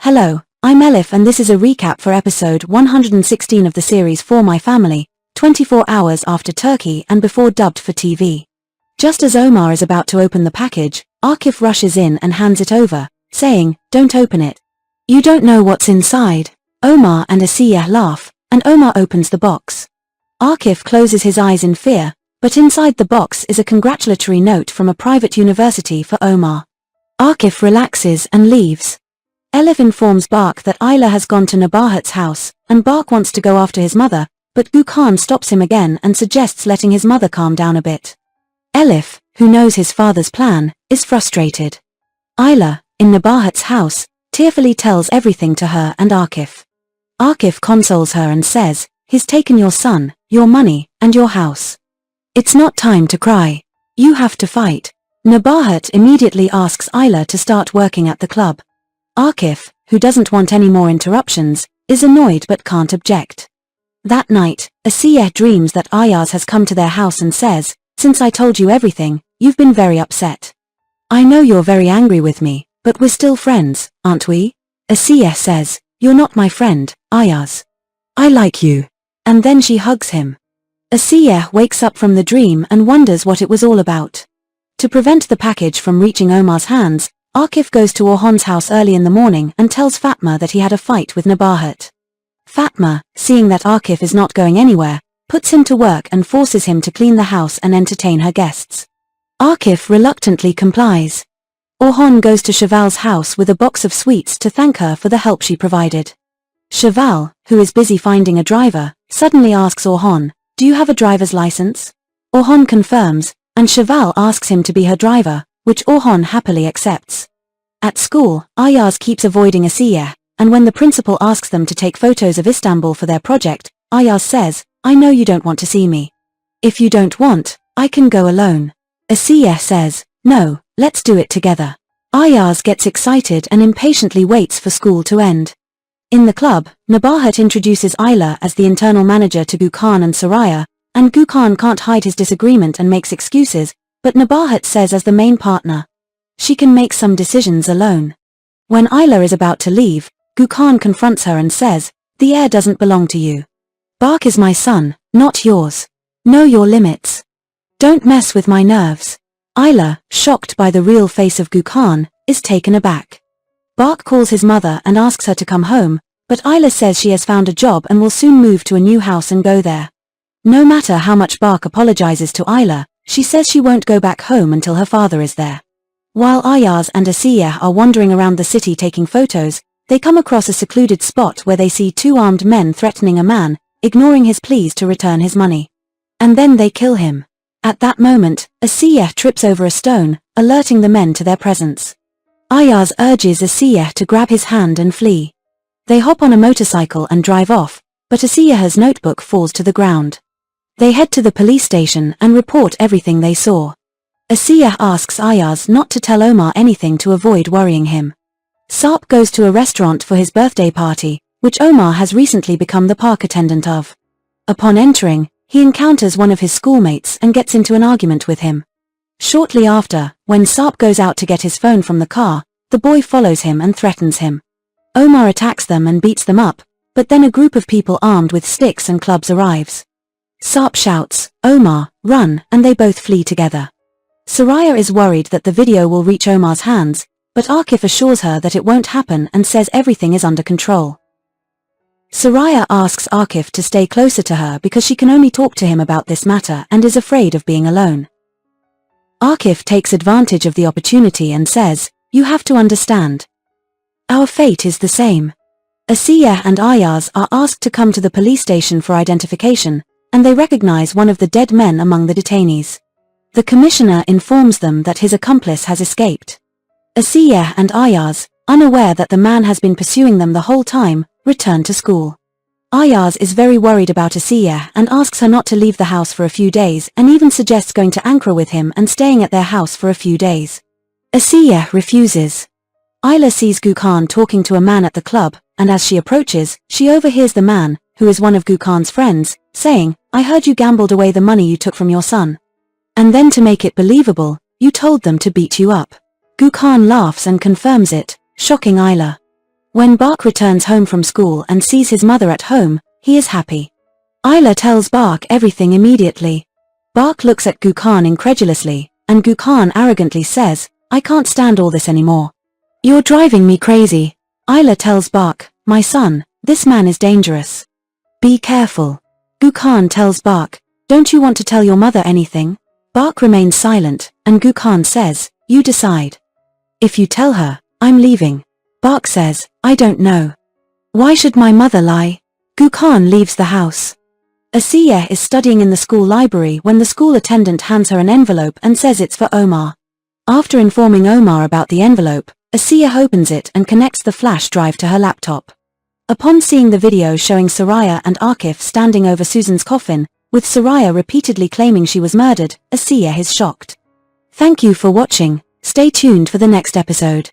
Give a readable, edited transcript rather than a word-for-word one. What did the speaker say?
Hello, I'm Elif and this is a recap for episode 116 of the series For My Family, 24 hours after Turkey and before dubbed for TV. Just as Omar is about to open the package, Akif rushes in and hands it over, saying, "Don't open it. You don't know what's inside." Omar and Asiye laugh, and Omar opens the box. Akif closes his eyes in fear, but inside the box is a congratulatory note from a private university for Omar. Akif relaxes and leaves. Elif informs Bark that Ayla has gone to Nabahat's house, and Bark wants to go after his mother, but Gökhan stops him again and suggests letting his mother calm down a bit. Elif, who knows his father's plan, is frustrated. Ayla, in Nabahat's house, tearfully tells everything to her and Akif. Akif consoles her and says, "He's taken your son, your money, and your house. It's not time to cry. You have to fight." Nabahat immediately asks Ayla to start working at the club. Akif, who doesn't want any more interruptions, is annoyed but can't object. That night, Asiye dreams that Ayaz has come to their house and says, "Since I told you everything, you've been very upset. I know you're very angry with me, but we're still friends, aren't we?" Asiye says, "You're not my friend, Ayaz. I like you." And then she hugs him. Asiye wakes up from the dream and wonders what it was all about. To prevent the package from reaching Omar's hands, Akif goes to Orhan's house early in the morning and tells Fatma that he had a fight with Nabahat. Fatma, seeing that Akif is not going anywhere, puts him to work and forces him to clean the house and entertain her guests. Akif reluctantly complies. Orhan goes to Cheval's house with a box of sweets to thank her for the help she provided. Cheval, who is busy finding a driver, suddenly asks Orhan, "Do you have a driver's license?" Orhan confirms, and Cheval asks him to be her driver, which Orhan happily accepts. At school, Ayaz keeps avoiding Asiye, and when the principal asks them to take photos of Istanbul for their project, Ayaz says, "I know you don't want to see me. If you don't want, I can go alone." Asiye says, "No, let's do it together." Ayaz gets excited and impatiently waits for school to end. In the club, Nabahat introduces Ayla as the internal manager to Gökhan and Soraya, and Gökhan can't hide his disagreement and makes excuses, but Nabahat says as the main partner, she can make some decisions alone. When Ayla is about to leave, Gökhan confronts her and says, "The heir doesn't belong to you. Bark is my son, not yours. Know your limits. Don't mess with my nerves." Ayla, shocked by the real face of Gökhan, is taken aback. Bark calls his mother and asks her to come home, but Ayla says she has found a job and will soon move to a new house and go there. No matter how much Bark apologizes to Ayla, she says she won't go back home until her father is there. While Ayaz and Asiye are wandering around the city taking photos, they come across a secluded spot where they see two armed men threatening a man, ignoring his pleas to return his money. And then they kill him. At that moment, Asiye trips over a stone, alerting the men to their presence. Ayaz urges Asiye to grab his hand and flee. They hop on a motorcycle and drive off, but Asiye's notebook falls to the ground. They head to the police station and report everything they saw. Asiye asks Ayaz not to tell Omar anything to avoid worrying him. Sarp goes to a restaurant for his birthday party, which Omar has recently become the park attendant of. Upon entering, he encounters one of his schoolmates and gets into an argument with him. Shortly after, when Sarp goes out to get his phone from the car, the boy follows him and threatens him. Omar attacks them and beats them up, but then a group of people armed with sticks and clubs arrives. Sarp shouts, "Omar, run," and they both flee together. Soraya is worried that the video will reach Omar's hands, but Akif assures her that it won't happen and says everything is under control. Soraya asks Akif to stay closer to her because she can only talk to him about this matter and is afraid of being alone. Akif takes advantage of the opportunity and says, "You have to understand. Our fate is the same." Asiye and Ayaz are asked to come to the police station for identification, and they recognize one of the dead men among the detainees. The commissioner informs them that his accomplice has escaped. Asiye and Ayaz, unaware that the man has been pursuing them the whole time, return to school. Ayaz is very worried about Asiye and asks her not to leave the house for a few days and even suggests going to Ankara with him and staying at their house for a few days. Asiye refuses. Ayla sees Gökhan talking to a man at the club, and as she approaches, she overhears the man, who is one of Gökhan's friends, saying, "I heard you gambled away the money you took from your son. And then to make it believable, you told them to beat you up." Gökhan laughs and confirms it, shocking Ayla. When Bark returns home from school and sees his mother at home, he is happy. Ayla tells Bark everything immediately. Bark looks at Gökhan incredulously, and Gökhan arrogantly says, "I can't stand all this anymore. You're driving me crazy." Ayla tells Bark, "My son, this man is dangerous. Be careful." Gökhan tells Bark, "Don't you want to tell your mother anything?" Bark remains silent, and Gökhan says, "You decide. If you tell her, I'm leaving." Bark says, "I don't know. Why should my mother lie?" Gökhan leaves the house. Asiye is studying in the school library when the school attendant hands her an envelope and says it's for Omar. After informing Omar about the envelope, Asiye opens it and connects the flash drive to her laptop. Upon seeing the video showing Soraya and Akif standing over Susan's coffin, with Soraya repeatedly claiming she was murdered, Asiye is shocked. Thank you for watching. Stay tuned for the next episode.